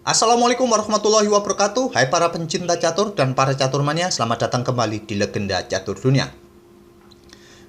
Assalamualaikum warahmatullahi wabarakatuh. Hai para pencinta catur dan para caturmania, selamat datang kembali di Legenda Catur Dunia.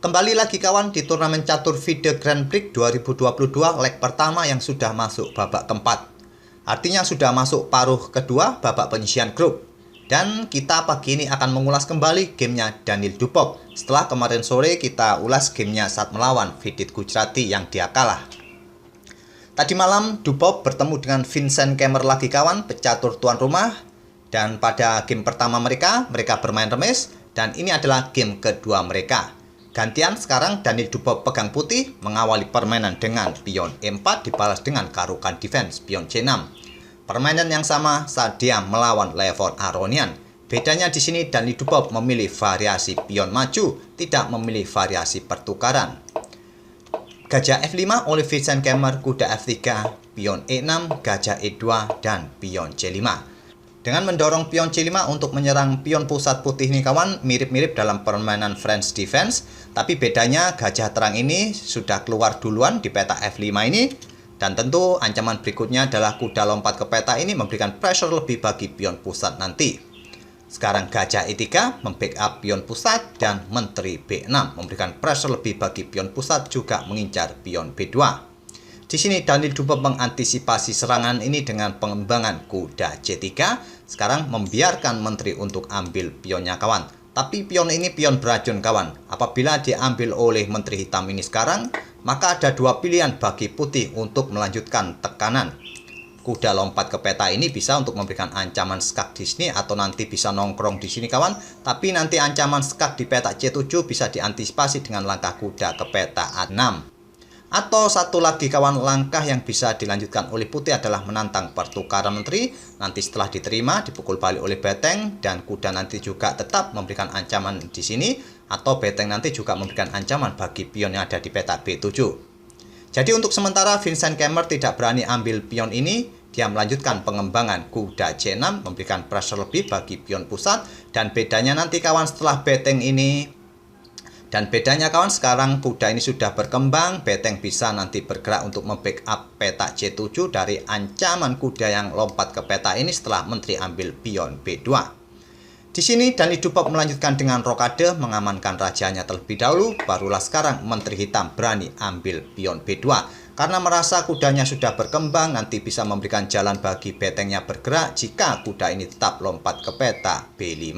Kembali lagi kawan di turnamen catur FIDE Grand Prix 2022 leg pertama yang sudah masuk babak keempat. Artinya sudah masuk paruh kedua babak penyisihan grup. Dan kita pagi ini akan mengulas kembali gamenya Daniel Dubov. Setelah kemarin sore kita ulas gamenya saat melawan Vidit Gujrati yang dia kalah. Tadi malam Dubov bertemu dengan Vincent Kemmer lagi kawan, pecatur tuan rumah. Dan pada game pertama mereka bermain remis. Dan ini adalah game kedua mereka. Gantian sekarang Daniel Dubov pegang putih, mengawali permainan dengan pion E4 dibalas dengan karukan defense pion C6. Permainan yang sama saat dia melawan Levon Aronian. Bedanya di sini Daniel Dubov memilih variasi pion maju, tidak memilih variasi pertukaran. Gajah F5 oleh Vincent Kemmer, kuda F3, pion E6, gajah E2, dan pion C5. Dengan mendorong pion C5 untuk menyerang pion pusat putih ini kawan, mirip-mirip dalam permainan French defense. Tapi bedanya gajah terang ini sudah keluar duluan di peta F5 ini. Dan tentu ancaman berikutnya adalah kuda lompat ke peta ini memberikan pressure lebih bagi pion pusat nanti. Sekarang gajah E3 membackup pion pusat dan menteri B6 memberikan pressure lebih bagi pion pusat juga mengincar pion B2. Di sini Daniel Dubov mengantisipasi serangan ini dengan pengembangan kuda C3. Sekarang membiarkan menteri untuk ambil pionnya kawan. Tapi pion ini pion beracun kawan. Apabila diambil oleh menteri hitam ini sekarang, maka ada dua pilihan bagi putih untuk melanjutkan tekanan. Kuda lompat ke peta ini bisa untuk memberikan ancaman skak di sini atau nanti bisa nongkrong di sini kawan. Tapi nanti ancaman skak di peta C7 bisa diantisipasi dengan langkah kuda ke peta A6. Atau satu lagi kawan, langkah yang bisa dilanjutkan oleh putih adalah menantang pertukaran menteri. Nanti setelah diterima dipukul balik oleh beteng dan kuda nanti juga tetap memberikan ancaman di sini. Atau beteng nanti juga memberikan ancaman bagi pion yang ada di peta B7. Jadi untuk sementara Vincent Kemmer tidak berani ambil pion ini. Dia melanjutkan pengembangan kuda C6 memberikan pressure lebih bagi pion pusat. Dan bedanya nanti kawan setelah beteng ini. Dan bedanya kawan sekarang kuda ini sudah berkembang. Beteng bisa nanti bergerak untuk membackup peta C7 dari ancaman kuda yang lompat ke peta ini setelah menteri ambil pion B2. Di sini Daniel Dubov melanjutkan dengan rokade mengamankan rajanya terlebih dahulu. Barulah sekarang menteri hitam berani ambil pion B2. Karena merasa kudanya sudah berkembang, nanti bisa memberikan jalan bagi betengnya bergerak jika kuda ini tetap lompat ke peta B5.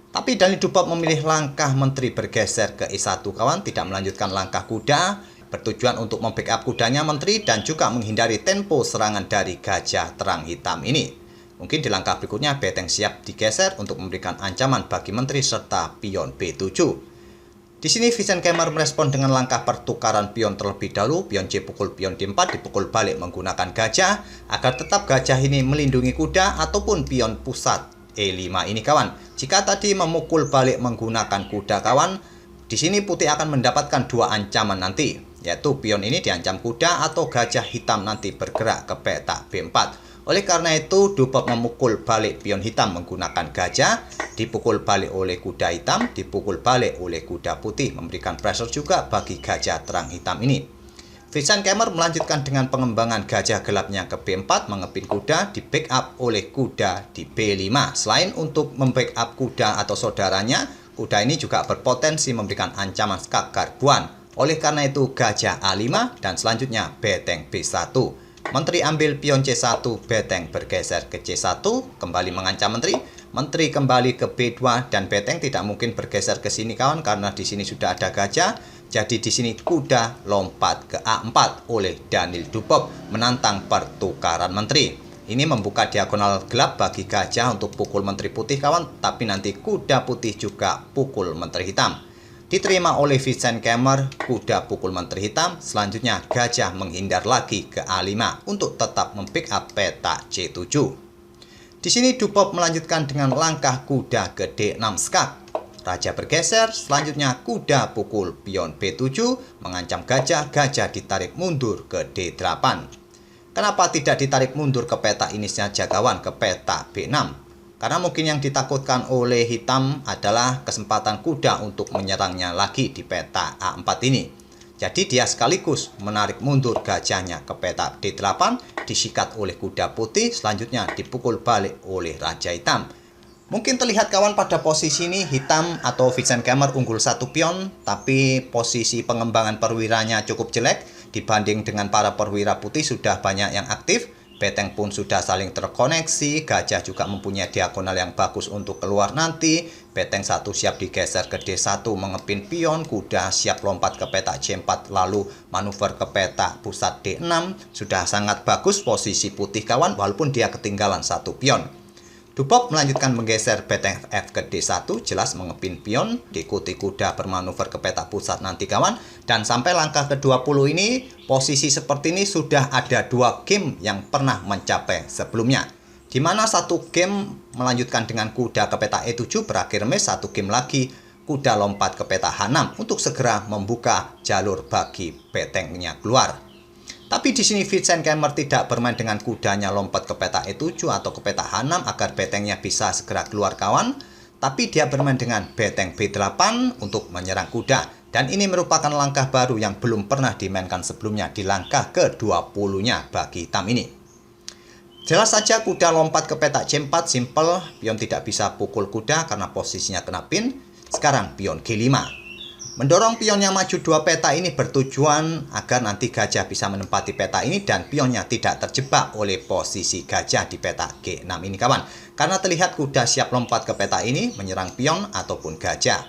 Tapi Daniel Dubov memilih langkah menteri bergeser ke E1 kawan, tidak melanjutkan langkah kuda, bertujuan untuk membackup kudanya menteri dan juga menghindari tempo serangan dari gajah terang hitam ini. Mungkin di langkah berikutnya beteng siap digeser untuk memberikan ancaman bagi menteri serta pion B7. Di sini Vincent Kemmer merespon dengan langkah pertukaran pion terlebih dahulu, pion C pukul pion D4 dipukul balik menggunakan gajah agar tetap gajah ini melindungi kuda ataupun pion pusat E5 ini kawan. Jika tadi memukul balik menggunakan kuda kawan, di sini putih akan mendapatkan dua ancaman nanti, yaitu pion ini diancam kuda atau gajah hitam nanti bergerak ke peta B4. Oleh karena itu Dubov memukul balik pion hitam menggunakan gajah, dipukul balik oleh kuda hitam, dipukul balik oleh kuda putih, memberikan pressure juga bagi gajah terang hitam ini. Vincent Kemmer melanjutkan dengan pengembangan gajah gelapnya ke B4, mengepin kuda, di backup oleh kuda di B5. Selain untuk membackup kuda atau saudaranya, kuda ini juga berpotensi memberikan ancaman skak garbuan. Oleh karena itu gajah A5 dan selanjutnya beteng B1. Menteri ambil pion C1, beteng bergeser ke C1, kembali mengancam menteri. Menteri kembali ke B2 dan beteng tidak mungkin bergeser ke sini kawan karena di sini sudah ada gajah. Jadi di sini kuda lompat ke A4 oleh Daniel Dubov menantang pertukaran menteri. Ini membuka diagonal gelap bagi gajah untuk pukul menteri putih kawan, tapi nanti kuda putih juga pukul menteri hitam. Diterima oleh Vincent Kemmer, kuda pukul menteri hitam, selanjutnya gajah menghindar lagi ke A5 untuk tetap membackup peta C7. Di sini Dubov melanjutkan dengan langkah kuda ke D6 skak. Raja bergeser, selanjutnya kuda pukul pion B7, mengancam gajah, gajah ditarik mundur ke D8. Kenapa tidak ditarik mundur ke peta ini saja kawan, ke peta B6? Karena mungkin yang ditakutkan oleh hitam adalah kesempatan kuda untuk menyerangnya lagi di peta A4 ini. Jadi dia sekaligus menarik mundur gajahnya ke petak D8, disikat oleh kuda putih, selanjutnya dipukul balik oleh raja hitam. Mungkin terlihat kawan pada posisi ini hitam atau Vincent Kemmer unggul 1 pion, tapi posisi pengembangan perwiranya cukup jelek dibanding dengan para perwira putih sudah banyak yang aktif. Beteng pun sudah saling terkoneksi, gajah juga mempunyai diagonal yang bagus untuk keluar nanti. Beteng 1 siap digeser ke D1 mengepin pion, kuda siap lompat ke petak C4 lalu manuver ke petak pusat D6. Sudah sangat bagus posisi putih kawan walaupun dia ketinggalan 1 pion. Dubok melanjutkan menggeser beteng F ke D1, jelas mengepin pion, diikuti kuda bermanuver ke petak pusat nanti kawan. Dan sampai langkah ke-20 ini, posisi seperti ini sudah ada 2 game yang pernah mencapai sebelumnya. Di mana 1 game melanjutkan dengan kuda ke petak E7 berakhir mes, 1 game lagi kuda lompat ke petak H6 untuk segera membuka jalur bagi betengnya keluar. Tapi di sini Vincent Kemmer tidak bermain dengan kudanya lompat ke petak E7 atau ke petak H6 agar betengnya bisa segera keluar kawan. Tapi dia bermain dengan beteng B8 untuk menyerang kuda. Dan ini merupakan langkah baru yang belum pernah dimainkan sebelumnya di langkah ke-20-nya bagi hitam ini. Jelas saja kuda lompat ke petak C4 simple, pion tidak bisa pukul kuda karena posisinya kena pin. Sekarang pion G5. Mendorong pion yang maju 2 peta ini bertujuan agar nanti gajah bisa menempati peta ini dan pionnya tidak terjebak oleh posisi gajah di peta G6 ini kawan. Karena terlihat kuda siap lompat ke peta ini menyerang pion ataupun gajah.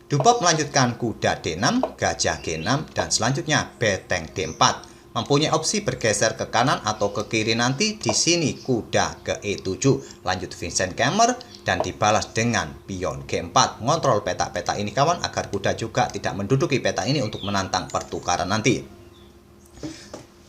Dubok melanjutkan kuda D6, gajah G6 dan selanjutnya beteng D4. Mempunyai opsi bergeser ke kanan atau ke kiri nanti. Di sini kuda ke E7. Lanjut Vincent Kemmer dan dibalas dengan pion G4. Mengontrol peta-peta ini kawan agar kuda juga tidak menduduki peta ini untuk menantang pertukaran nanti.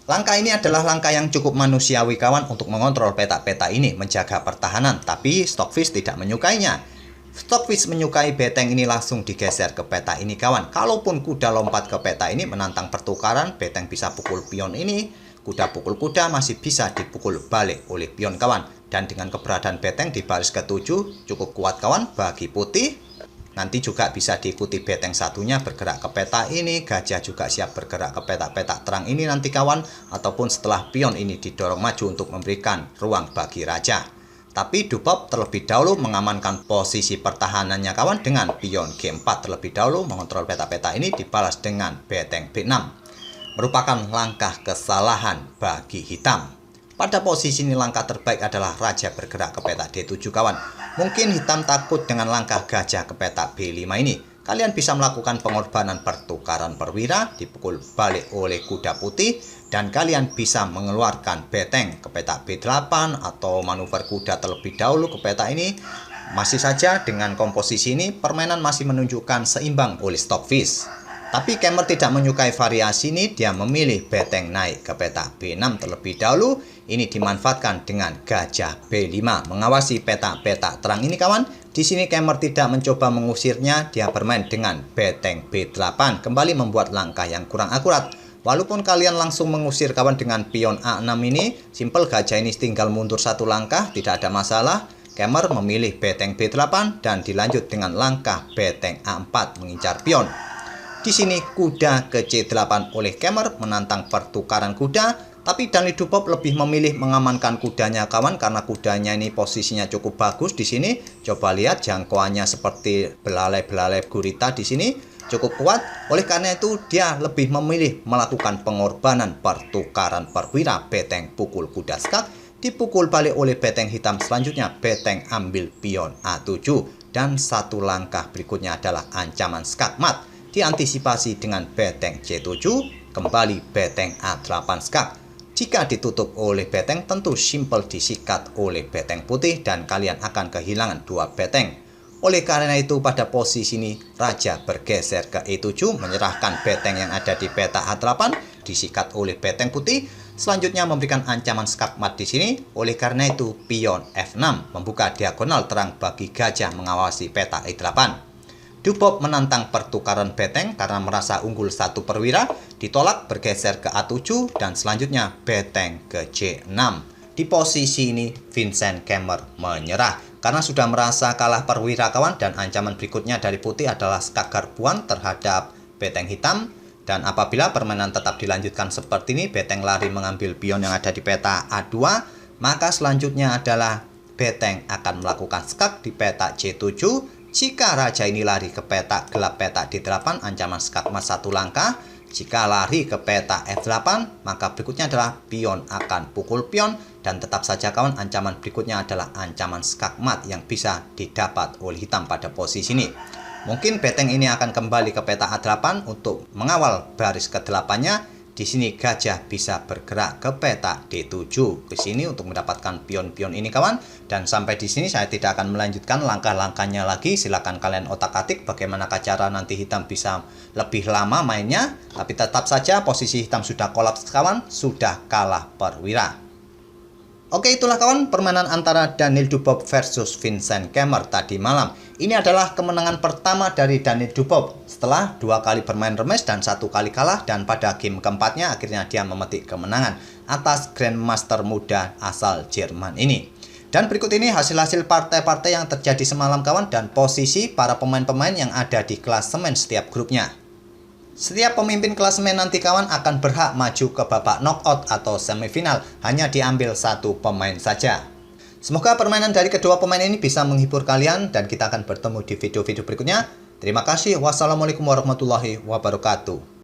Langkah ini adalah langkah yang cukup manusiawi kawan untuk mengontrol peta-peta ini, menjaga pertahanan. Tapi Stockfish tidak menyukainya. Stockfish menyukai beteng ini langsung digeser ke peta ini kawan. Kalaupun kuda lompat ke peta ini menantang pertukaran, beteng bisa pukul pion ini. Kuda pukul kuda masih bisa dipukul balik oleh pion kawan. Dan dengan keberadaan beteng di baris ke-7 cukup kuat kawan bagi putih. Nanti juga bisa diikuti beteng satunya bergerak ke peta ini. Gajah juga siap bergerak ke petak-petak terang ini nanti kawan. Ataupun setelah pion ini didorong maju untuk memberikan ruang bagi raja. Tapi Dubok terlebih dahulu mengamankan posisi pertahanannya kawan dengan pion G4 terlebih dahulu mengontrol peta-peta ini dibalas dengan beteng B6. Merupakan langkah kesalahan bagi hitam. Pada posisi ini langkah terbaik adalah raja bergerak ke petak D7 kawan. Mungkin hitam takut dengan langkah gajah ke petak B5 ini. Kalian bisa melakukan pengorbanan pertukaran perwira, dipukul balik oleh kuda putih, dan kalian bisa mengeluarkan beteng ke petak B8 atau manuver kuda terlebih dahulu ke petak ini. Masih saja dengan komposisi ini, permainan masih menunjukkan seimbang oleh Stockfish. Tapi Kemmer tidak menyukai variasi ini, dia memilih beteng naik ke petak B6 terlebih dahulu. Ini dimanfaatkan dengan gajah B5 mengawasi petak-petak terang ini kawan. Di sini Kemmer tidak mencoba mengusirnya, dia bermain dengan beteng B8, kembali membuat langkah yang kurang akurat. Walaupun kalian langsung mengusir kawan dengan pion A6 ini, simple gajah ini tinggal mundur 1 langkah, tidak ada masalah. Kemmer memilih beteng B8 dan dilanjut dengan langkah beteng A4 mengincar pion. Di sini kuda ke C8 oleh Kemmer menantang pertukaran kuda. Tapi Daniel Dubok lebih memilih mengamankan kudanya kawan karena kudanya ini posisinya cukup bagus di sini. Coba lihat jangkauannya seperti belalai-belalai gurita di sini cukup kuat. Oleh karena itu dia lebih memilih melakukan pengorbanan pertukaran perwira beteng pukul kuda skak. Dipukul balik oleh beteng hitam selanjutnya beteng ambil pion A7 dan 1 langkah berikutnya adalah ancaman skak mat. Diantisipasi dengan beteng C7 kembali beteng A8 skak. Jika ditutup oleh beteng tentu simple disikat oleh beteng putih dan kalian akan kehilangan 2 beteng. Oleh karena itu pada posisi ini raja bergeser ke E7 menyerahkan beteng yang ada di peta A8 disikat oleh beteng putih. Selanjutnya memberikan ancaman skakmat di sini. Oleh karena itu pion F6 membuka diagonal terang bagi gajah mengawasi peta E8. Dubok menantang pertukaran beteng karena merasa unggul 1 perwira, ditolak bergeser ke A7 dan selanjutnya beteng ke C6. Di posisi ini Vincent Kemmer menyerah karena sudah merasa kalah perwira kawan dan ancaman berikutnya dari putih adalah skak garbuan terhadap beteng hitam. Dan apabila permainan tetap dilanjutkan seperti ini, beteng lari mengambil pion yang ada di peta A2, maka selanjutnya adalah beteng akan melakukan skak di peta C7. Jika raja ini lari ke peta gelap peta D8, ancaman skak mat 1 langkah. Jika lari ke peta F8, maka berikutnya adalah pion akan pukul pion. Dan tetap saja kawan, ancaman berikutnya adalah ancaman skak mat yang bisa didapat oleh hitam pada posisi ini. Mungkin beteng ini akan kembali ke peta A8 untuk mengawal baris ke-8-nya. Di sini gajah bisa bergerak ke peta D7 ke sini untuk mendapatkan pion-pion ini kawan. Dan sampai di sini saya tidak akan melanjutkan langkah-langkahnya lagi. Silakan kalian otak-atik bagaimanakah cara nanti hitam bisa lebih lama mainnya. Tapi tetap saja posisi hitam sudah kolaps kawan, sudah kalah perwira. Oke, itulah kawan permainan antara Daniel Dubois versus Vincent Keimer tadi malam. Ini adalah kemenangan pertama dari Daniel Dubois setelah 2 kali bermain remes dan 1 kali kalah, dan pada game keempatnya akhirnya dia memetik kemenangan atas Grandmaster muda asal Jerman ini. Dan berikut ini hasil-hasil partai-partai yang terjadi semalam kawan dan posisi para pemain-pemain yang ada di klasemen setiap grupnya. Setiap pemimpin klasemen nanti kawan akan berhak maju ke babak knockout atau semifinal, hanya diambil 1 pemain saja. Semoga permainan dari kedua pemain ini bisa menghibur kalian dan kita akan bertemu di video-video berikutnya. Terima kasih. Wassalamualaikum warahmatullahi wabarakatuh.